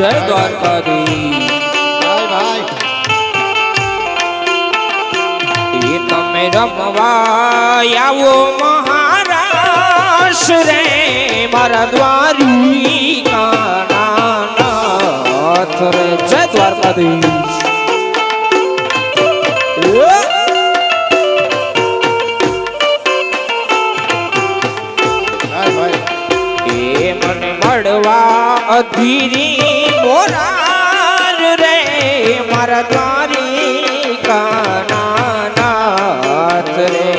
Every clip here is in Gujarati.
જય દ્વારકાધીશ ભાઈ એ તમે રમવા આવો મહારાજ રે મારા દ્વારિકાનાથ રે જય દ્વારકાધીશ એ મને મળવા અધીરી મોરાર રે મારા દ્વારિકાનાથ રે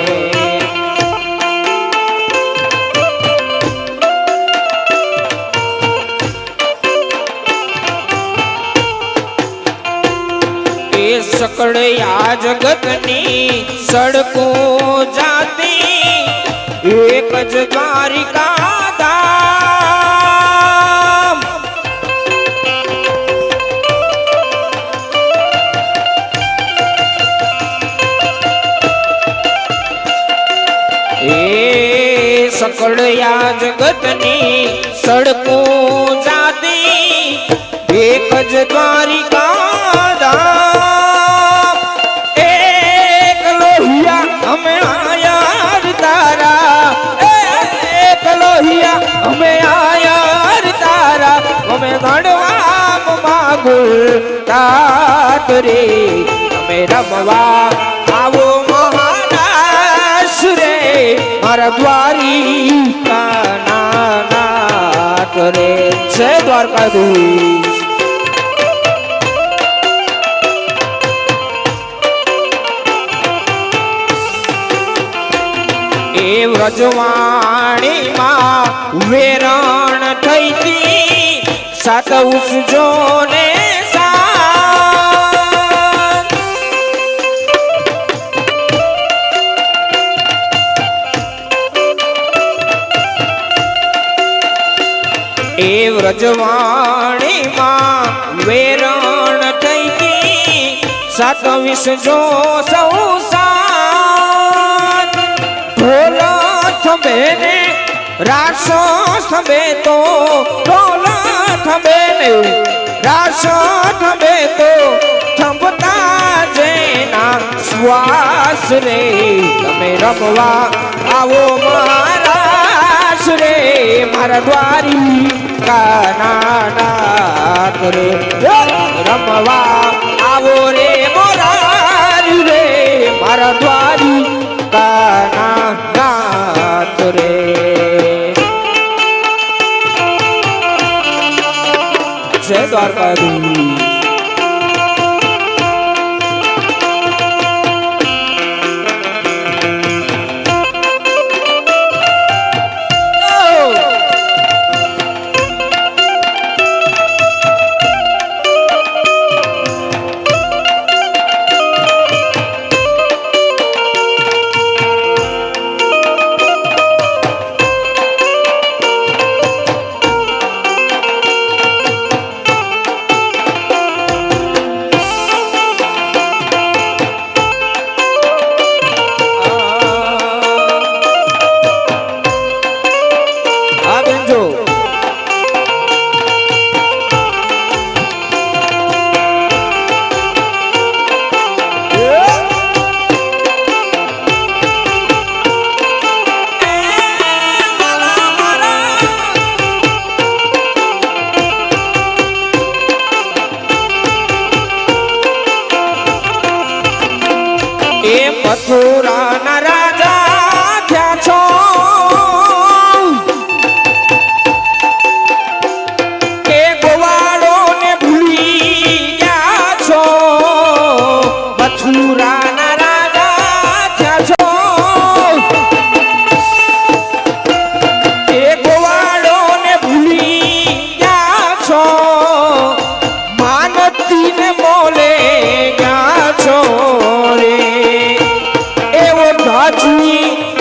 એ સકળયા જગતની સડકો જાતી એક જ દ્વારિકા ધામ એ સકળયા જગતની સડકો જાતી એક જ દ્વારિકા ધામ એક લોહિયા અમે આયા તારા એક લોહિયા અમે આયા તારા અમે ધડવામ માગુલ તાત રે અમે રમવા આવો મહારાજ રે મારા દ્વારિકાનાથ રે જય દ્વારકાધીશ એ વ્રજવાણીમાં વેરણ થઈતી સાત ઉસજો ને સાત એ વ્રજવાણીમાં વેરણ થઈતી સાત વિસજો સૌ સાત ઢોલા થંભે ને રાસો થંભે તો ઢોલા થંભે ને રાસો થંભે તો થંભતા જેના શ્વાસ રે તમે રમવા આવો મહારાજ રે મારા દ્વારિકાનાથ રે રમવા આવો રે મોરારી રે મારા દ્વારિકાનાથ રે જય દ્વારકાધીશ મથુરાના રાજા થયા છો એ ગોવાળો ને ભૂલી ગયા છો મથુરાના રાજા થયા છો એ ગોવાળો ને ભૂલી ગયા છો માનતી ને મોલે ગયા છો રે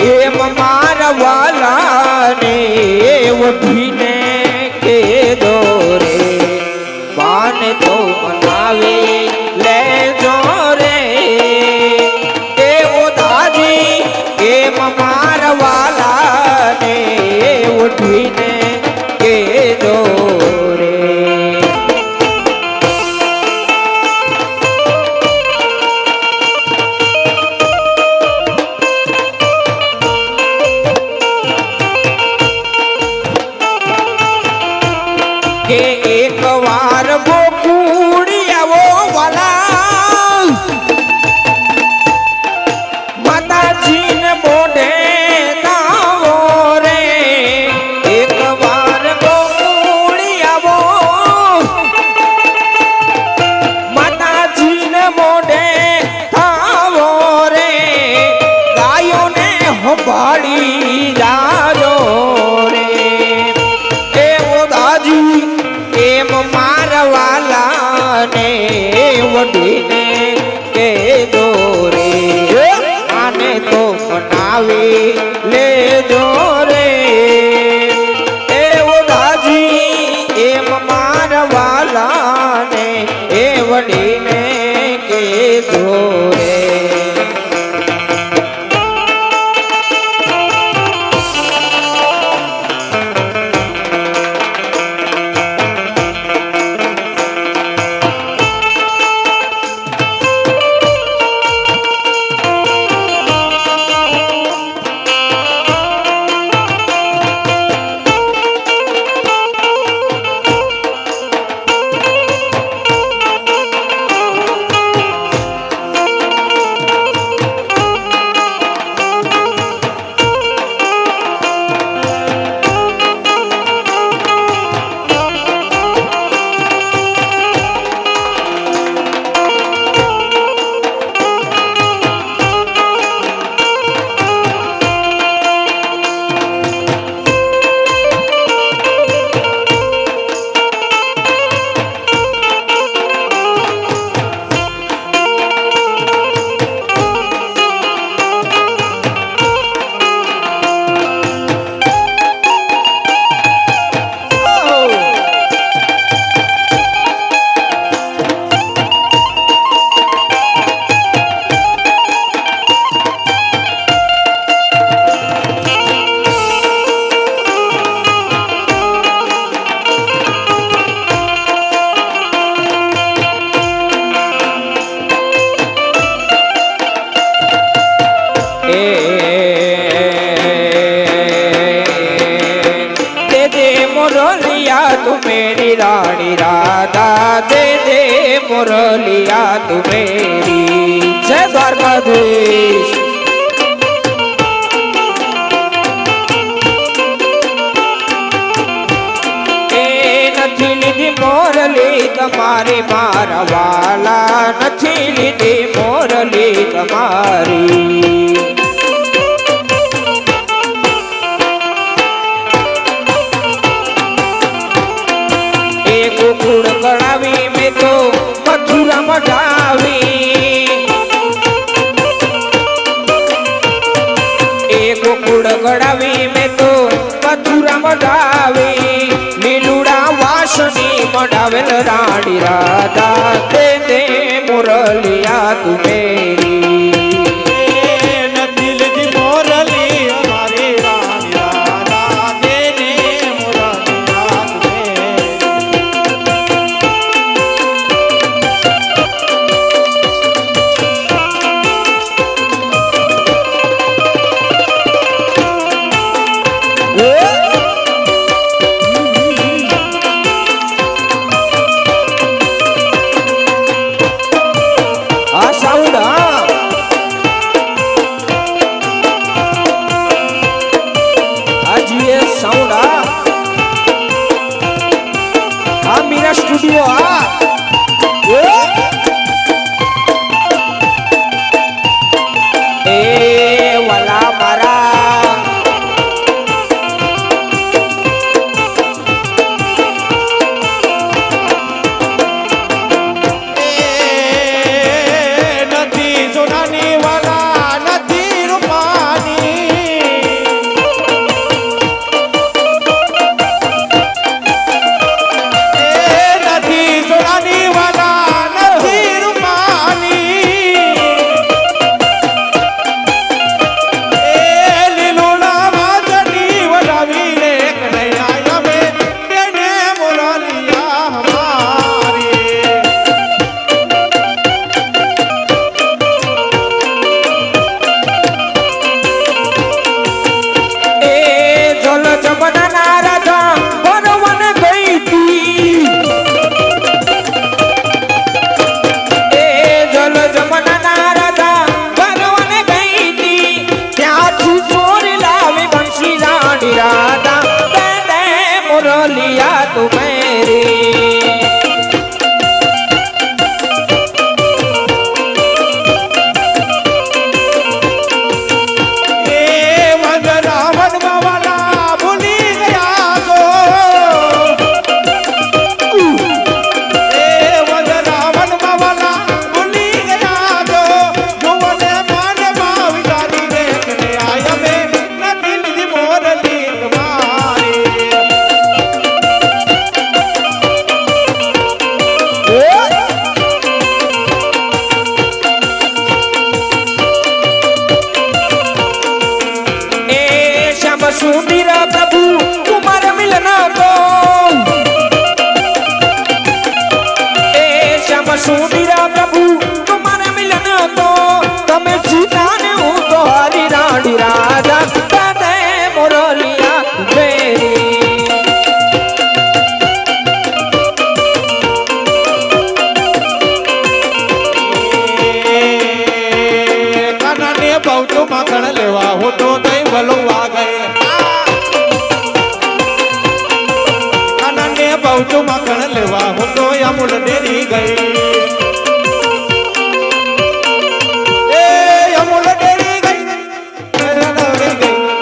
એમ મારા વાલા ને ઉઠીને કે દોરે માને તો મનાવે લેજો રે એવો દાજી એમ મારા વાલા ને ઉઠીને કે દોરે કે એક વાર ગોકુળી આવો વાલા માતાજીને મોઢે તાવો રે એક વાર ગોકુળી આવો માતાજીને મોઢે તાવો રે ગાયોને સંભાળી જાજો રે એવો દાજી એમ મારવાલાને વઢીને કેજો રે આને તો મનાવી લેજો રે એવો દાજી એમ મારવાલાને એ વઢીને કેજો રે तू मेरी रानी राधा दे दे मुरलिया तू मेरी जय द्वारकाधीश ए નથી લીધી મોરલી તમારી મારા વાલા નથી લીધી મોરલી તમારી गोकुल गढ़ावी में तो मथुरा मढ़ावी गोकुल गढ़ावी में तो मथुरा मढ़ावी लीलुड़ा वासनी मढ़ावेल रानी राधा दे दे मुरलिया तू मेरी આ સાઉન્ડ હા मुरलिया तू मेरी सुंदर प्रभु तुम्हारे मिलना को ए श्याम सुंदर प्रभु तुम्हारे मिलना को तमे जीता ने हूँ तो हरी रानी राजा कदे मुरलिया मेरी काना ने बहुत माखण लेवा हो तो दई भलवा गए बहुतो माखण लेवा हो तो अमूल डेरी गई ए अमूल डेरी गई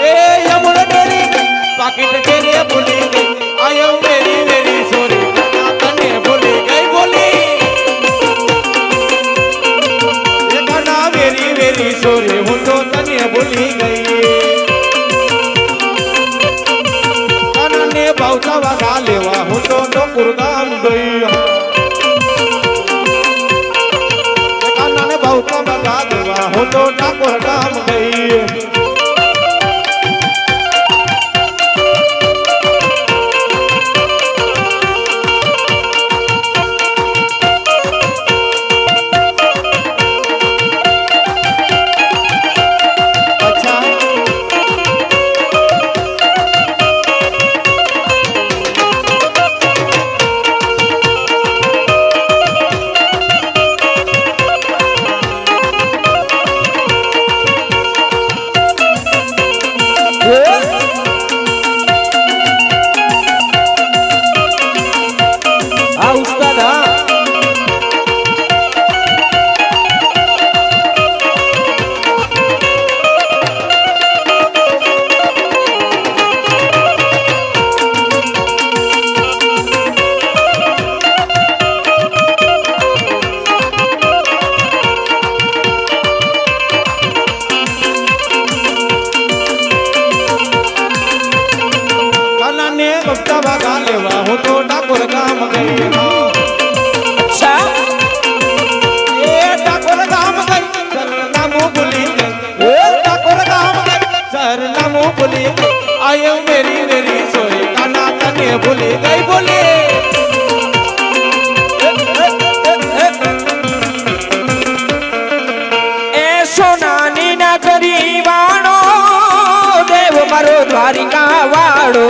ए अमूल डेरी गई पाकिट तेरे भूली गई आयो मेरी मेरी सोरी कने भूली गई बोली ये कना मेरी मेरी सोरी हो तो तने भूली गई बहुता वगा लेवा हो तो गुरगाम गई काना ने बहुता वगा लेवा हो तो गुरगाम गई भगा लेवा हो तो ठाकुर काम गई अच्छा ए ठाकुर काम गई सरनामो भूली गई ए ठाकुर काम गई सरनामो भूली गई आयो मेरी मेरी सोई काना तने भूली गई बोले ए सोनानी ना करी वाणो देव मारो द्वारिका वाड़ो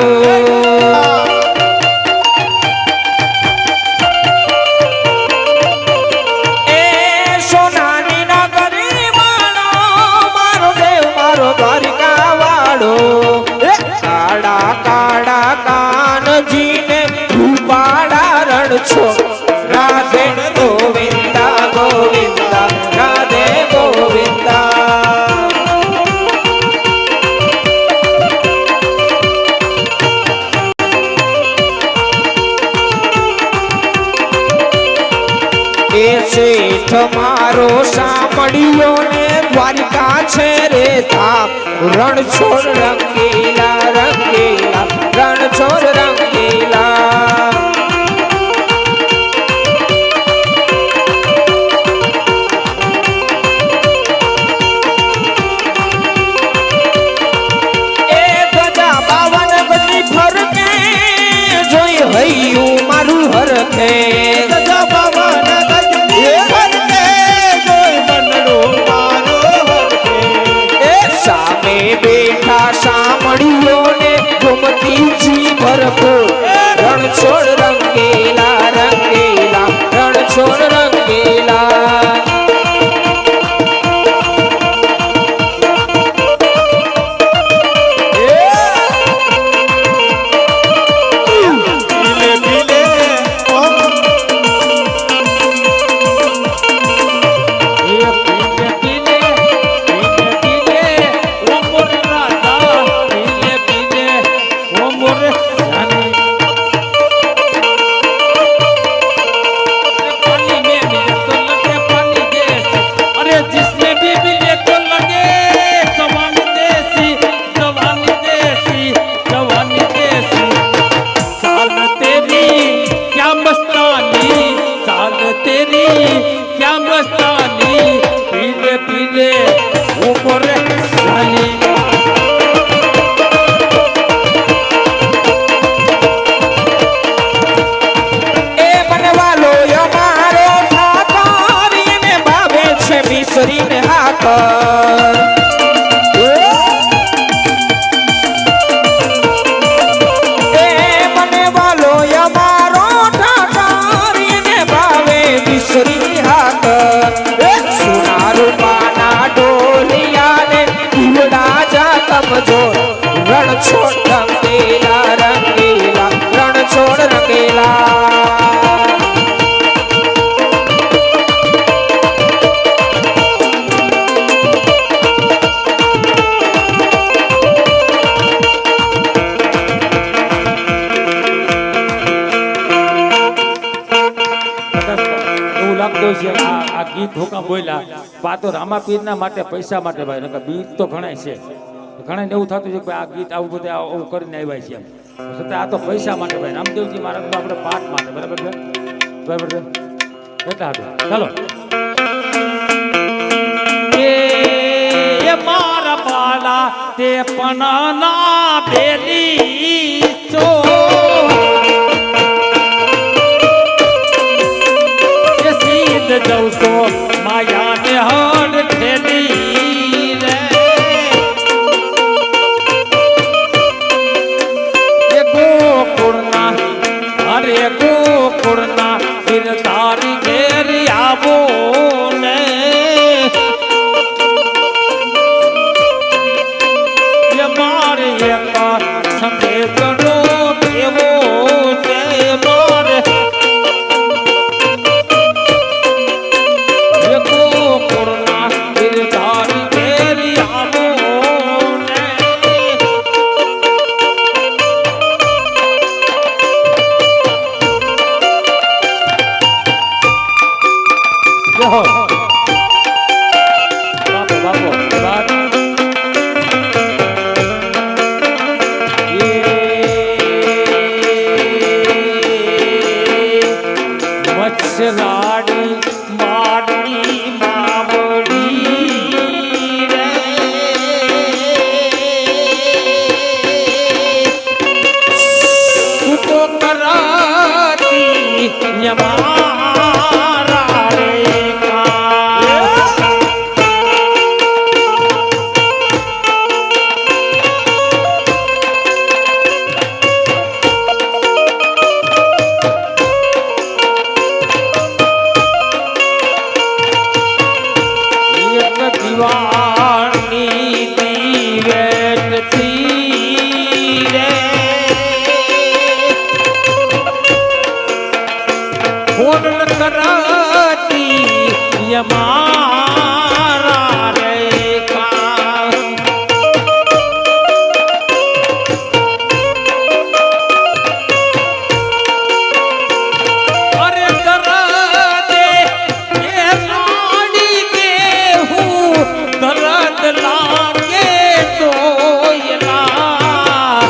छो राधे गोविंदा गोविंदा राधे गोविंदा सेठ मारो सामड़ियों ने द्वारिका छे रे था रण छोड़ रंगीला रंगीला रण छोड़ रंगीला सामड़ी રામદેવજી આ ગીત હુકા બોલ્યા પાતો રામાપીરના માટે પૈસા માટે ભાઈ નકર ગીત તો ઘણા છે ઘણા એવું થતું છે કે આ ગીત આવું બધું આવું કરીને આવ્યા છે એમ છતાં આ તો પૈસા માટે ભાઈ રામદેવજી મહારાજ આપણે પાઠ માટે બરાબર છે બરાબર છે એટલા હતું ચાલો એ મારા બાલા તે પણ ના બેલી ચો જઉં તો માયા ને હડ ઠેલી રે એ ગોકુળના અરે ગોકુળના ફિર તારી ઘેરી આવો ને એ મારે એક સંદેશનો એવો છે મારે મચ્છરાડી માડી માવડી રે તું તો કરાતી યમારા રે દીવાની દીવેટથી રે ફોન કરાતી યમારા રે કા અરે કરા દે એ રાણી કે હું દરદ લાગે તો યલા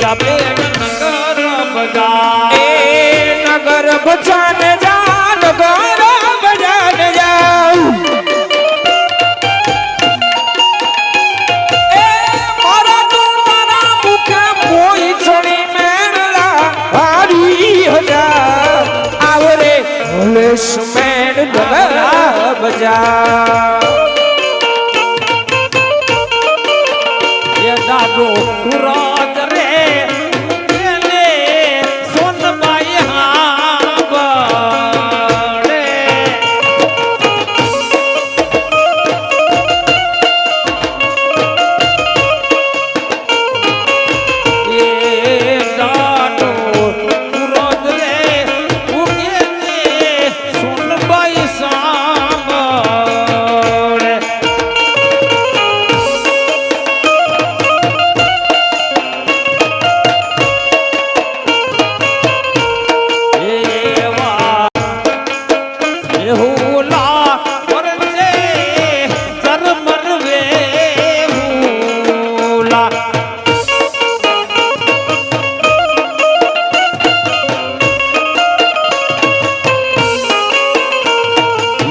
જાબે નગર બજાર એ નગર ભજાન જા નગર ભજાન જાઉ એ મારા તો તારા મુખે કોઈ છડી મેણલા હારી હજાર આવરે હલેશ મેણ નગર બજાર એ દાદો પુરાજ રે એને સોનબાઈ હાંભળે એ દાદો પુરાજ રે એને સોનબાઈ સાંભળે એવા એહુલા પરસે જરમર વેહુલા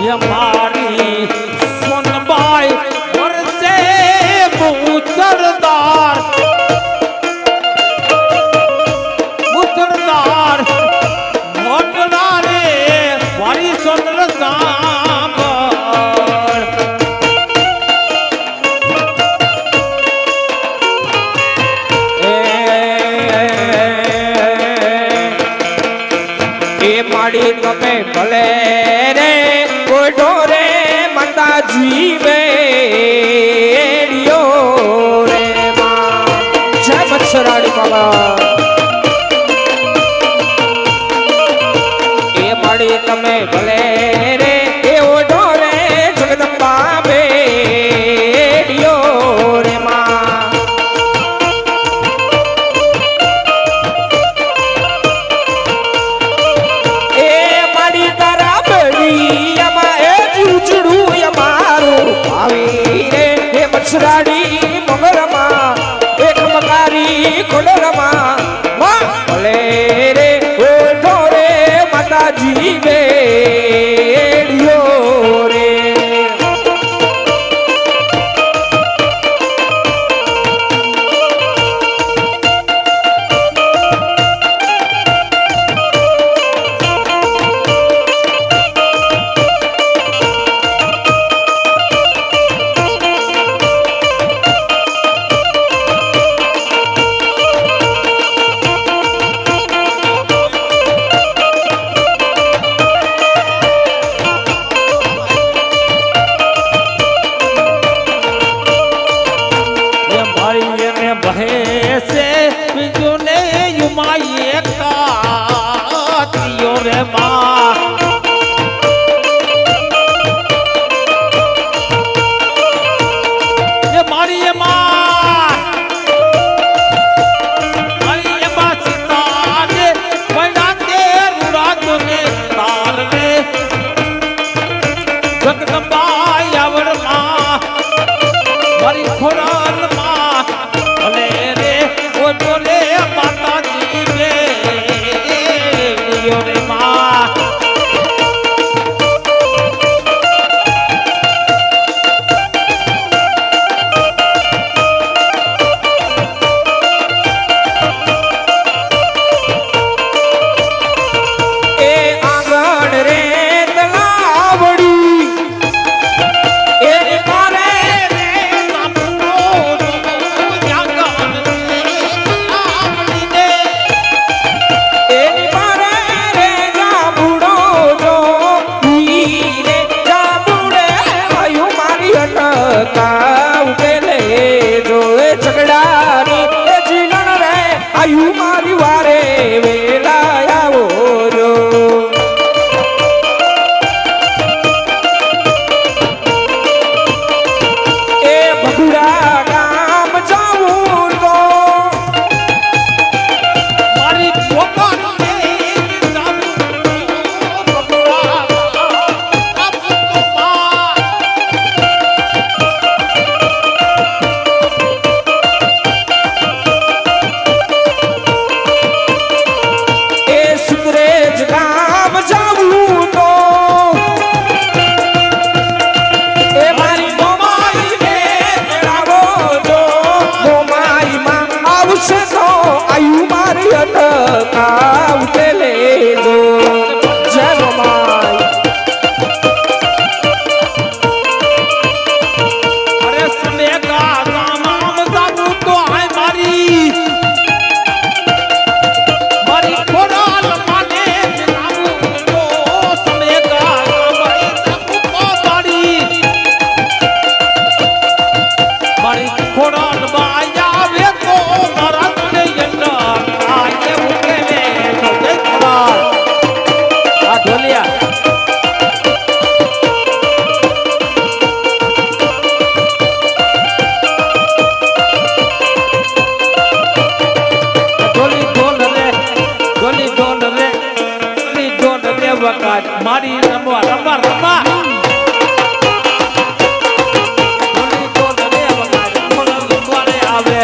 ये मारी सोनबाई परसे मुसरदार मुसरदार મોટલા રે વારી સોનલ સાંભળ એ માડી તમે ભલે રે ઓઢો રે માતાજી બેડિયો રે માં જય મચ્છરાડી બાબા એ માડી તમે ભલે રે એ ઓઢો રે જગદંબા બેડિયો રે માં એ માડી તારા બળિયામાં એ જીવચડું અમારું આવી રે એ મચ્છરાડી મગરમાં એક મકારી ખોડરમાં માં ભલે રે ઓઢો રે માતાજી બેડિયો રે ये मारी ने बहे से बिजू ने युमाई कातियो रे माँ ये मारी ये माँ मारी ये माँ सितारे बना के रुरात ने तार ने जगदम्बा यावर माँ મારી ખોરાલ માં ભલે રે ઓ ડોલે માતાજી રે રે માં એ આંગણ રે તલાવડી એ મારે એની મારે રે જાબુડો જો ઈ રે જાબુડે આયુ મારી અટકા ઉકેલે જો એ ઝઘડાની એ જીલણ રે આયુ મારી વારે વેલા આવો જો એ બગુડા ગામ જાવું તો મારી પોતાની મારી અટકાવતે લેજો જય રમાય અરે સમેકા ગામ જાવું તો આય મારી ખોડાલ માને જાવું તો સમેકા ગામ જાવું તો મારી ખોડાલ માં આવે તો મારા તને યંડા કાય ઉકે ને તો દેખવા આ ઢોલિયા ઢોલી ઢોલ રે ઢોલી ઢોલ રે ઢોલી ઢોલ રે વખત મારી રમવા રમવા રમવા ઢોલી ઢોલ રે વખત થોડો રમવા રે આવે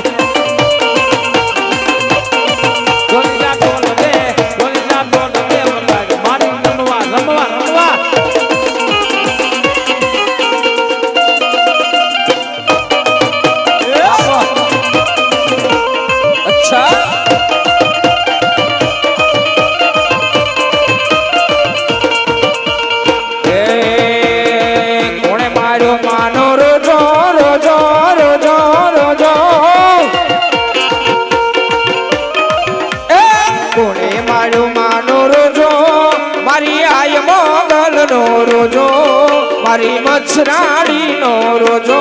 ઢોલીના ઢોલ રે ઢોલીના ઢોલ રે વખત મારી રમવા રમવા રમવા અચ્છા એ કોણે માર્યો માનો રોજો રોજો રોજો રોજો એ કોણે માર્યો માનો રોજો મારી આય મોગલ નો રોજો મારી મચ્છરાણી નો રોજો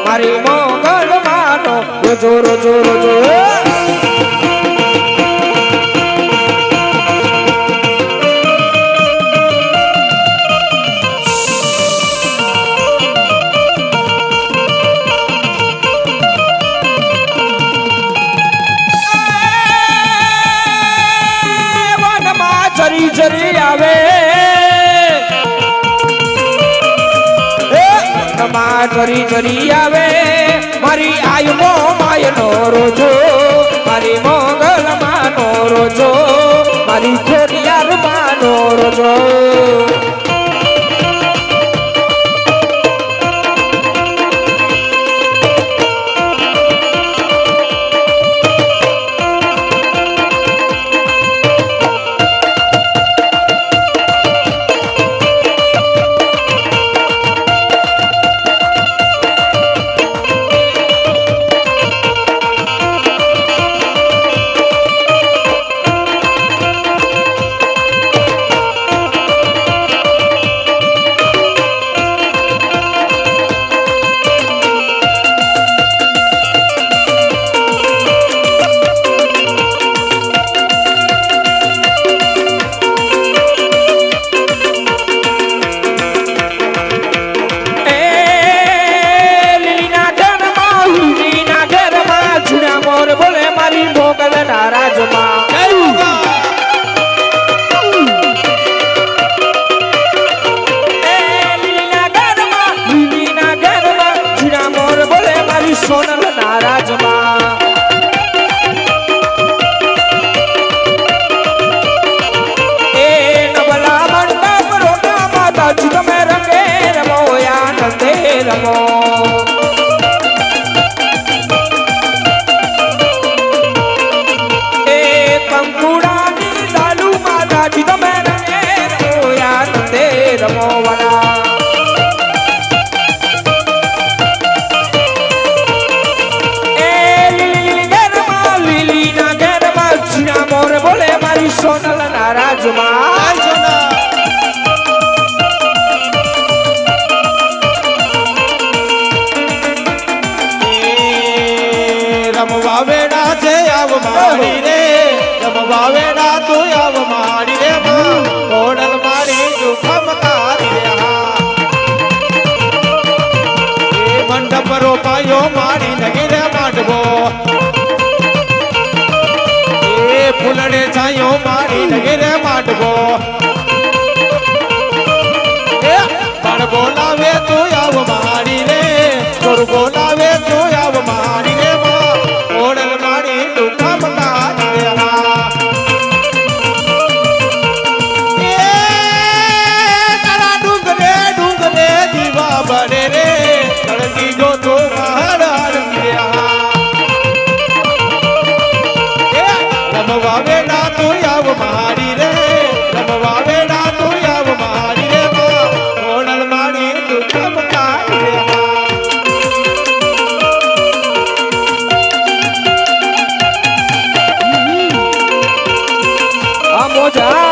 મારી મોગલ માનો રોજો રોજો રોજો વનમાં જરી જરી આવે વનમાં જરી જરી આવે મારી આયમો માયનો રોજો મારી મોગલ માનો રોજો મારી ખોડિયાર માનો રોજો સોનલ નારાજમાં એ નબલા મંડપ રોટા માતાજી તમે રંગે રમો આનંદે રમો એ કંકુડાની લાલુ માતાજી તમે રંગે રમો આનંદે રમો વાલા સોનલ નારાજમાં રમવા વેડા છે આવ મારી રે રમવા વેડા તું આવ મારી રે માં કોડલ મારી દુખમ તારી રે હા એ મંડપ રોપાયો મારી નગીરે માંડવો ફૂલડે છાયો મારી નગીરે માંડવો પણ બોલાવે તું આવ મારી રે ચોર બોલાવે તું આવ મારી રે માં ઓડલ મારી દુખમ તારી રે હા એ તારા ડુંગરે ડુંગરે દીવા બને રે તળકી જો તો મહારાજ રે હા માડી રે રમવા બેડા તું આવ માડી રે માં ઓણલ માડી તું ચમકાય રે માં આ મોજા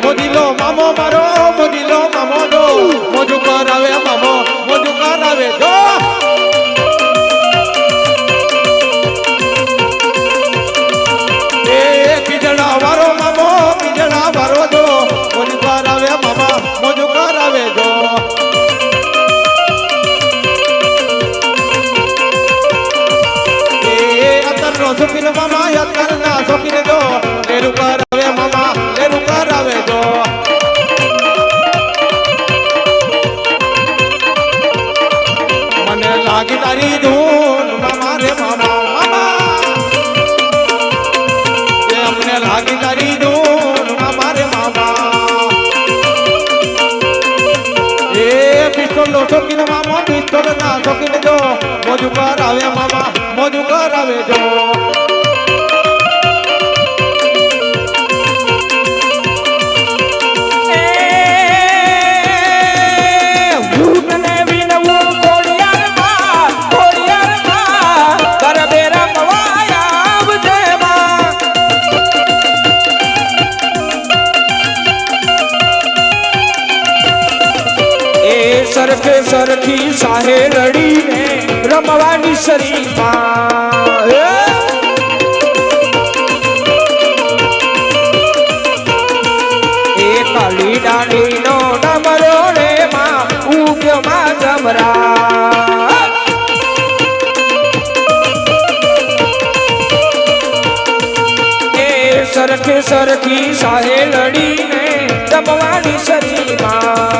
મોદીલો મામો મારો મોદીલો મામો દો મોજુ કરાવે મામો મોજુ કરાવે જો એ પીજડા વારો મામો પીજડા વારો દો મોજુ કરાવે મામા મોજુ કરાવે જો એ અત્તરનો સુખીન મામા અત્તરના સુખીન જો લેરું કરાવે મામા લેરું કરાવે જો મને લાગી તારી ધૂન મામા રે મામા મામા એ અમને લાગી તારી ધૂન મામા રે મામા એ પિસ્તોલ નો શોખીન મામા પિસ્તોલ ના શોખીન જો મોજુ કરાવે મામા મોજુ કરાવે જો સરખે સરખી સાહે લડીને રમવાની શરીરમાં એ કાલી દાંડીનો ડમરો રે માં ઉગ્યો માં જમરા એ સરખે સરખી સાહે લડીને રમવાની શરીરમાં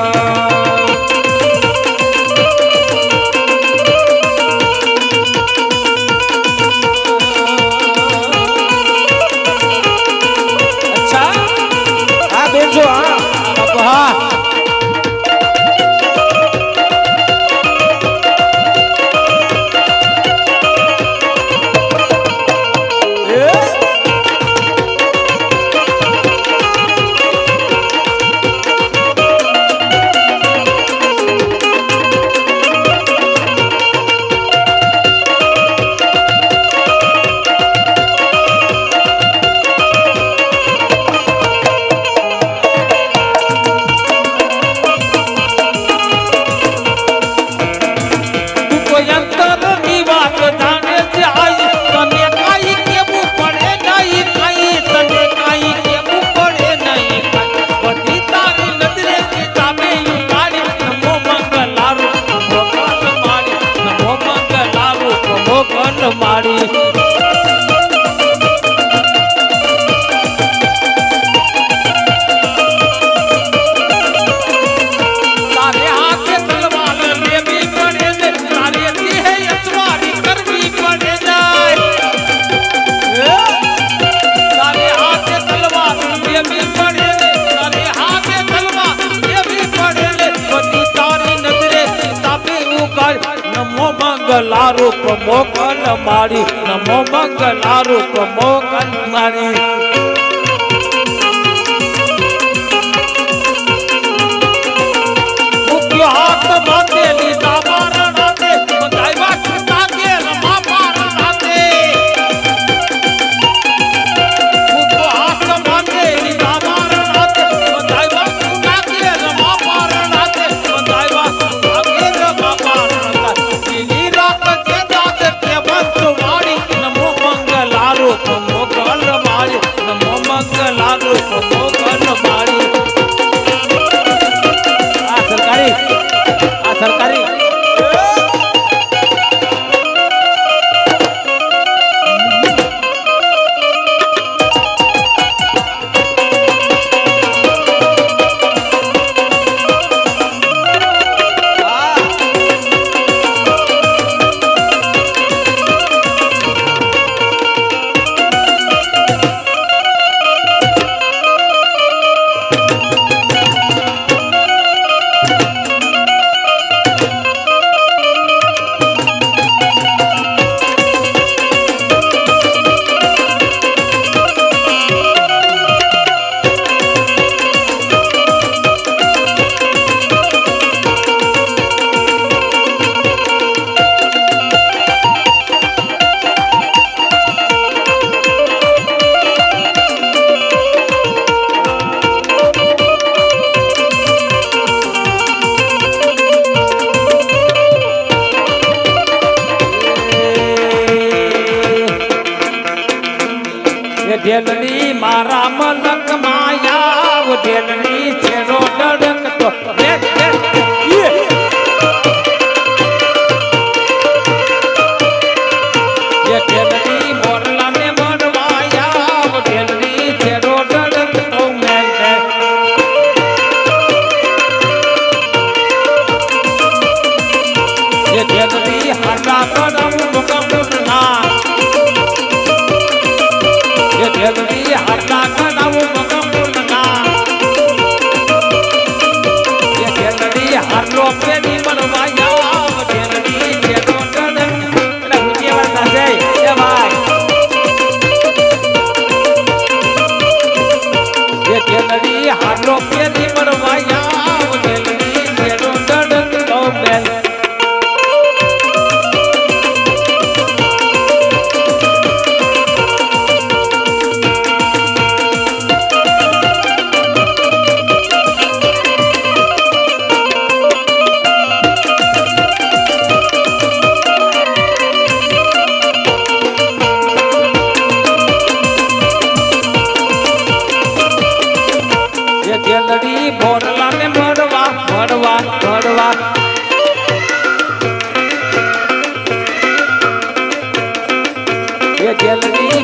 મંગલારૂપ મોકલ મારી નમો મંગલારૂપ મોકલ મારી મુખ્ય હાથ બાંધેલી દાબાર રાતે બંધાઈવા કૃતા કે રમા પાર રાતે મુખ્ય હાથ બાંધેલી દાબાર રાતે બંધાઈવા કૃતા કે રમા પાર રાતે બંધાઈવા આગે રમા પાર રાતે લીલી રાત કે દાત કે બંધ વાળી નમો મંગલારૂપ મોકલ મારી નમો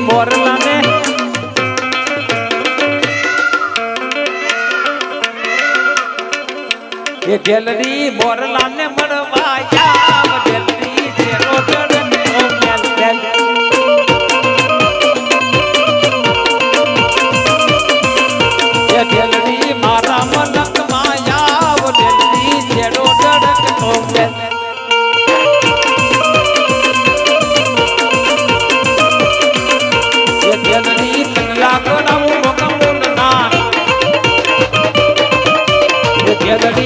મોરલાને એ ઢેલડી મોરલાને મળવા જાવ ઢેલડી જેનો ચડનો મેલ મેલ એ ઢેલડી મારા મનકમાં આવ ઢેલડી જેનો ચડનો મેલ એ ઢેલડી તનલા કરાવું મોકમુન ના એ ઢેલડી